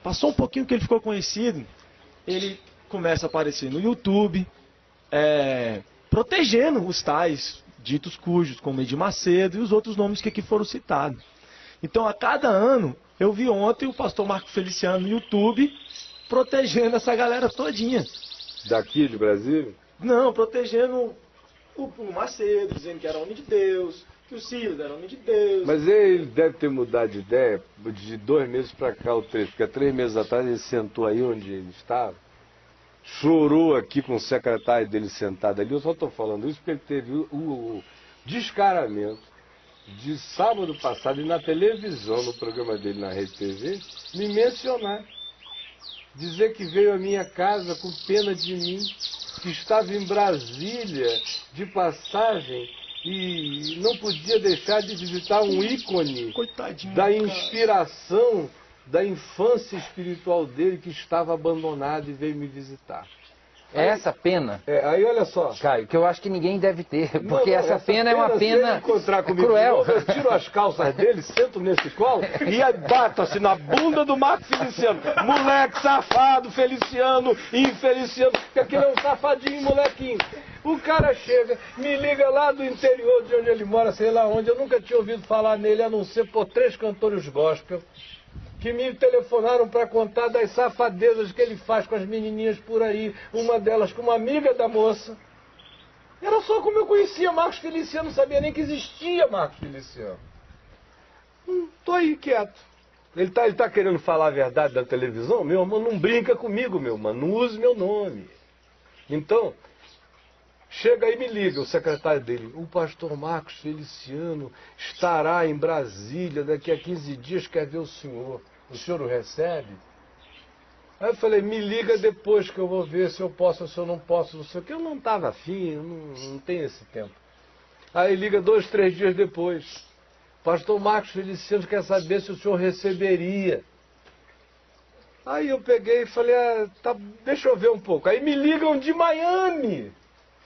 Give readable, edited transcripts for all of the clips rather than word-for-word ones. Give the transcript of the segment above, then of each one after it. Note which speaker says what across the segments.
Speaker 1: Passou um pouquinho que ele ficou conhecido, ele começa a aparecer no YouTube, protegendo os tais ditos cujos, como Edir Macedo e os outros nomes que aqui foram citados. Então, a cada ano, eu vi ontem o pastor Marco Feliciano no YouTube protegendo essa galera todinha.
Speaker 2: Daqui de Brasília?
Speaker 1: Não, protegendo o Macedo, dizendo que era homem de Deus, que o Silas era homem de Deus.
Speaker 2: Mas ele deve ter mudado de ideia de 2 meses para cá, ou 3, porque há 3 meses atrás ele sentou aí onde ele estava, chorou aqui com o secretário dele sentado ali. Eu só estou falando isso porque ele teve o descaramento de sábado passado e na televisão, no programa dele na Rede TV, me mencionar. Dizer que veio à minha casa com pena de mim, que estava em Brasília de passagem e não podia deixar de visitar um ícone da inspiração, da infância espiritual dele, que estava abandonado e veio me visitar.
Speaker 3: Essa pena,
Speaker 2: aí olha só,
Speaker 3: Caio, que eu acho que ninguém deve ter, porque essa pena é uma pena
Speaker 2: encontrar comigo
Speaker 3: cruel.
Speaker 2: Novo, eu tiro as calças dele, sento nesse colo e aí bato assim na bunda do Marco Feliciano. Moleque safado, Feliciano, infeliciano, porque aquele é um safadinho, molequinho. O cara chega, me liga lá do interior de onde ele mora, sei lá onde, eu nunca tinha ouvido falar nele, a não ser por 3 cantores gospel, que me telefonaram para contar das safadezas que ele faz com as menininhas por aí, uma delas com uma amiga da moça. Era só como eu conhecia Marcos Feliciano, não sabia nem que existia Marcos Feliciano. Tô aí quieto. Ele tá querendo falar a verdade da televisão? Meu irmão, não brinca comigo, meu irmão, não use meu nome. Então, chega aí e me liga, o secretário dele, o pastor Marcos Feliciano estará em Brasília daqui a 15 dias, quer ver o senhor o recebe? Aí eu falei, me liga depois que eu vou ver se eu posso ou se eu não posso, não sei o que. Eu não estava afim, eu não tenho esse tempo. Aí liga 2, 3 dias depois, pastor Marcos Feliciano quer saber se o senhor receberia. Aí eu peguei e falei, tá, deixa eu ver um pouco. Aí me ligam de Miami,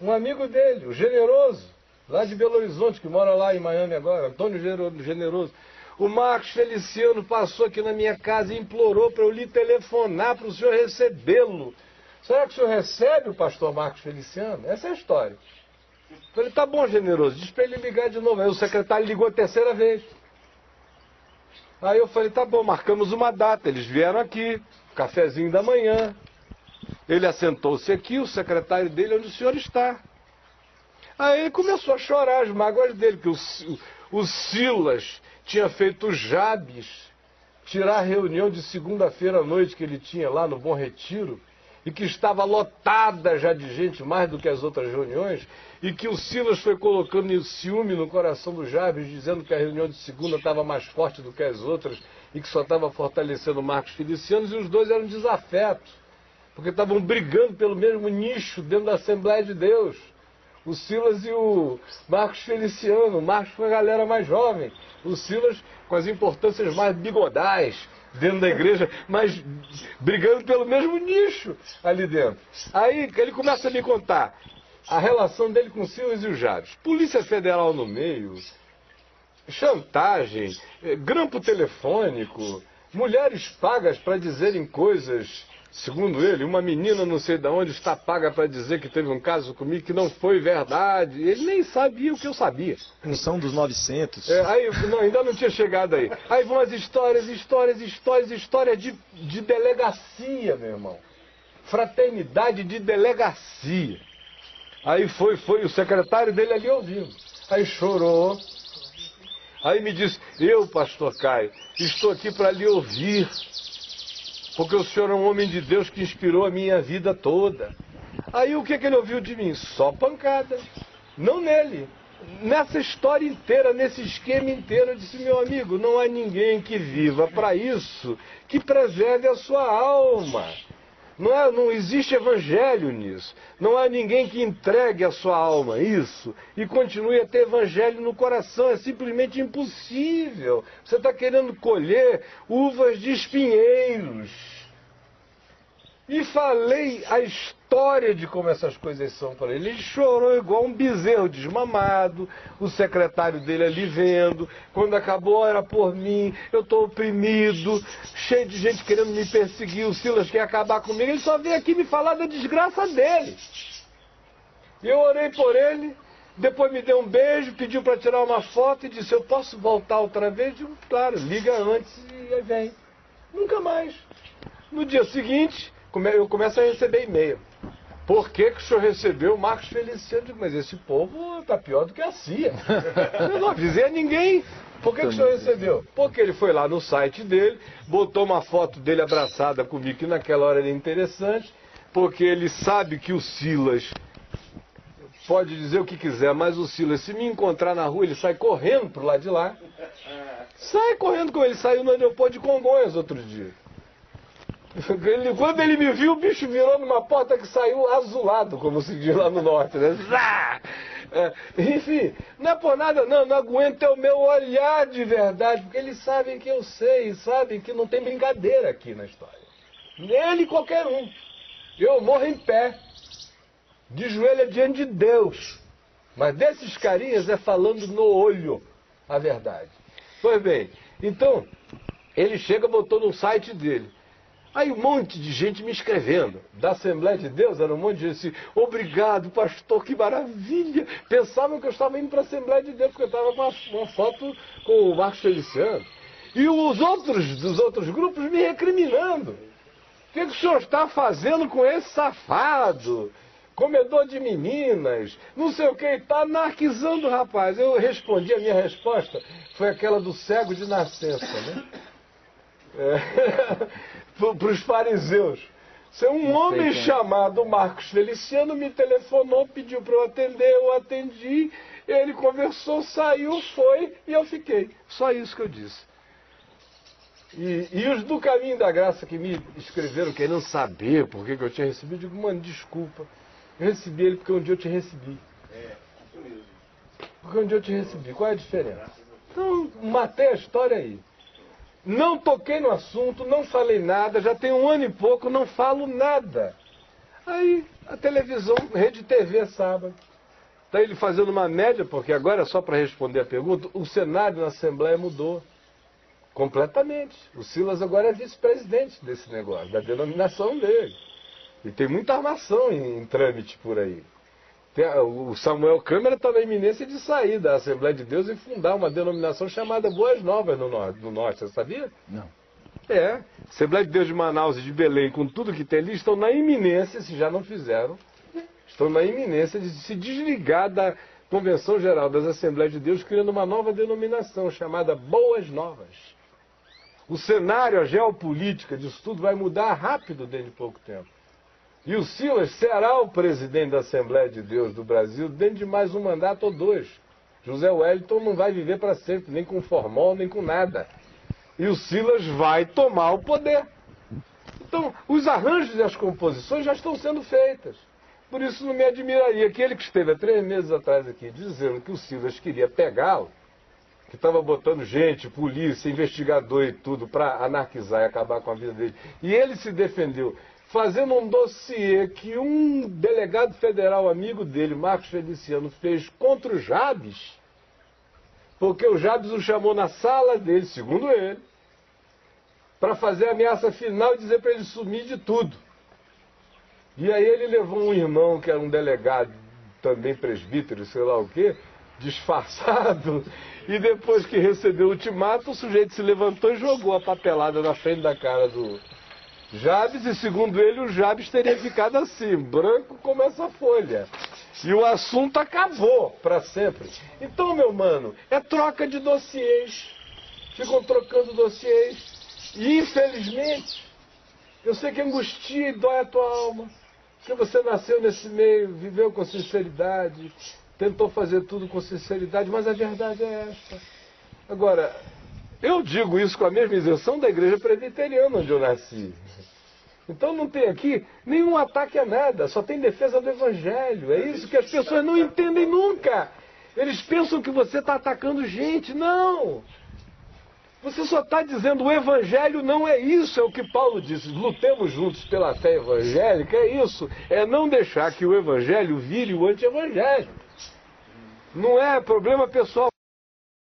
Speaker 2: um amigo dele, o Generoso, lá de Belo Horizonte, que mora lá em Miami agora, Antônio Generoso. O Marcos Feliciano passou aqui na minha casa e implorou para eu lhe telefonar para o senhor recebê-lo. Será que o senhor recebe o pastor Marcos Feliciano? Essa é a história. Eu falei, tá bom, Generoso, diz para ele ligar de novo. Aí o secretário ligou a 3ª vez. Aí eu falei, tá bom, marcamos uma data. Eles vieram aqui, cafezinho da manhã. Ele assentou-se aqui, o secretário dele, onde o senhor está. Aí ele começou a chorar as mágoas dele, que o Silas tinha feito o Jabes tirar a reunião de segunda-feira à noite que ele tinha lá no Bom Retiro, e que estava lotada já de gente, mais do que as outras reuniões, e que o Silas foi colocando ciúme no coração do Jabes, dizendo que a reunião de segunda estava mais forte do que as outras, e que só estava fortalecendo Marcos Feliciano, e os dois eram desafetos, porque estavam brigando pelo mesmo nicho dentro da Assembleia de Deus. O Silas e o Marcos Feliciano, o Marcos com a galera mais jovem, o Silas com as importâncias mais bigodais dentro da igreja, mas brigando pelo mesmo nicho ali dentro. Aí ele começa a me contar a relação dele com o Silas e o Jabes. Polícia Federal no meio, chantagem, grampo telefônico, mulheres pagas para dizerem coisas. Segundo ele, uma menina não sei de onde está paga para dizer que teve um caso comigo que não foi verdade. Ele nem sabia o que eu sabia.
Speaker 1: Função dos 900.
Speaker 2: Aí, não, ainda não tinha chegado aí. Aí vão as histórias de delegacia, meu irmão. Fraternidade de delegacia. Aí foi o secretário dele ali ouvindo. Aí chorou. Aí me disse, eu, pastor Caio, estou aqui para lhe ouvir. Porque o senhor é um homem de Deus que inspirou a minha vida toda. Aí o que ele ouviu de mim? Só pancada. Não nele. Nessa história inteira, nesse esquema inteiro, eu disse, meu amigo, não há ninguém que viva para isso, que preserve a sua alma. Não existe evangelho nisso. Não há ninguém que entregue a sua alma a isso e continue a ter evangelho no coração. É simplesmente impossível. Você está querendo colher uvas de espinheiros. E falei a história de como essas coisas são para ele. Ele chorou igual um bezerro desmamado, o secretário dele ali vendo. Quando acabou era por mim, eu estou oprimido, cheio de gente querendo me perseguir, o Silas quer acabar comigo. Ele só veio aqui me falar da desgraça dele. Eu orei por ele, depois me deu um beijo, pediu para tirar uma foto e disse, eu posso voltar outra vez? Eu digo, claro, liga antes e vem. Nunca mais. No dia seguinte, eu começo a receber e-mail. Por que o senhor recebeu o Marcos Feliciano? Eu digo, mas esse povo está pior do que a CIA. Eu não avisei a ninguém. Por que o senhor recebeu? Porque ele foi lá no site dele, botou uma foto dele abraçada comigo, que naquela hora era interessante, porque ele sabe que o Silas pode dizer o que quiser, mas o Silas, se me encontrar na rua, ele sai correndo pro lado de lá. Sai correndo com ele. Saiu no aeroporto de Congonhas outros dias. Quando ele me viu, o bicho virou numa porta que saiu azulado, como se diz lá no norte, né? Enfim, não é por nada não aguento o meu olhar de verdade, porque eles sabem que eu sei, sabem que não tem brincadeira aqui na história. Ele qualquer um. Eu morro em pé, de joelho diante de Deus. Mas desses carinhas é falando no olho a verdade. Pois bem, então, ele chega, botou no site dele. Aí um monte de gente me escrevendo. Da Assembleia de Deus, era um monte de gente assim, obrigado, pastor, que maravilha. Pensavam que eu estava indo para a Assembleia de Deus, porque eu estava com uma foto com o Marcos Feliciano. E os outros grupos me recriminando. O que o senhor está fazendo com esse safado? Comedor de meninas, não sei o que, está anarquizando o rapaz. Eu respondi, a minha resposta foi aquela do cego de nascença, né? Para os fariseus. Um homem chamado Marcos Feliciano me telefonou, pediu para eu atender, eu atendi, ele conversou, saiu, foi e eu fiquei. Só isso que eu disse. E os do Caminho da Graça que me escreveram querendo saber por que eu tinha recebido, eu digo, mano, desculpa. Eu recebi ele porque um dia eu te recebi. Isso mesmo. Porque um dia eu te recebi. Qual é a diferença? Então, matei a história aí. Não toquei no assunto, não falei nada, já tem 1 ano e pouco, não falo nada. Aí, a televisão, Rede TV, sábado. Está ele fazendo uma média, porque agora, só para responder a pergunta, o cenário na Assembleia mudou. Completamente. O Silas agora é vice-presidente desse negócio, da denominação dele. E tem muita armação em trâmite por aí. O Samuel Câmara está na iminência de sair da Assembleia de Deus e fundar uma denominação chamada Boas Novas no Norte. Você sabia?
Speaker 3: Não.
Speaker 2: Assembleia de Deus de Manaus e de Belém, com tudo que tem ali, estão na iminência, se já não fizeram, estão na iminência de se desligar da Convenção Geral das Assembleias de Deus, criando uma nova denominação chamada Boas Novas. O cenário, a geopolítica disso tudo vai mudar rápido dentro de pouco tempo. E o Silas será o presidente da Assembleia de Deus do Brasil dentro de mais um mandato ou 2. José Wellington não vai viver para sempre, nem com formol, nem com nada. E o Silas vai tomar o poder. Então, os arranjos e as composições já estão sendo feitas. Por isso não me admiraria que ele que esteve há 3 meses atrás aqui dizendo que o Silas queria pegá-lo, que estava botando gente, polícia, investigador e tudo para anarquizar e acabar com a vida dele. E ele se defendeu fazendo um dossiê que um delegado federal amigo dele, Marcos Feliciano, fez contra o Jabes, porque o Jabes o chamou na sala dele, segundo ele, para fazer a ameaça final e dizer para ele sumir de tudo. E aí ele levou um irmão, que era um delegado, também presbítero, sei lá o quê, disfarçado, e depois que recebeu o ultimato, o sujeito se levantou e jogou a papelada na frente da cara do Jabes, e segundo ele, o Jabes teria ficado assim, branco como essa folha. E o assunto acabou para sempre. Então, meu mano, é troca de dossiês. Ficam trocando dossiês. E, infelizmente, eu sei que angustia e dói a tua alma. Porque você nasceu nesse meio, viveu com sinceridade, tentou fazer tudo com sinceridade, mas a verdade é esta. Agora, eu digo isso com a mesma isenção da igreja presbiteriana onde eu nasci. Então não tem aqui nenhum ataque a nada, só tem defesa do evangelho. É isso que as pessoas não entendem nunca. Eles pensam que você está atacando gente. Não! Você só está dizendo o evangelho não é isso, é o que Paulo disse. Lutemos juntos pela fé evangélica, é isso. É não deixar que o evangelho vire o anti-evangelho. Não é problema pessoal.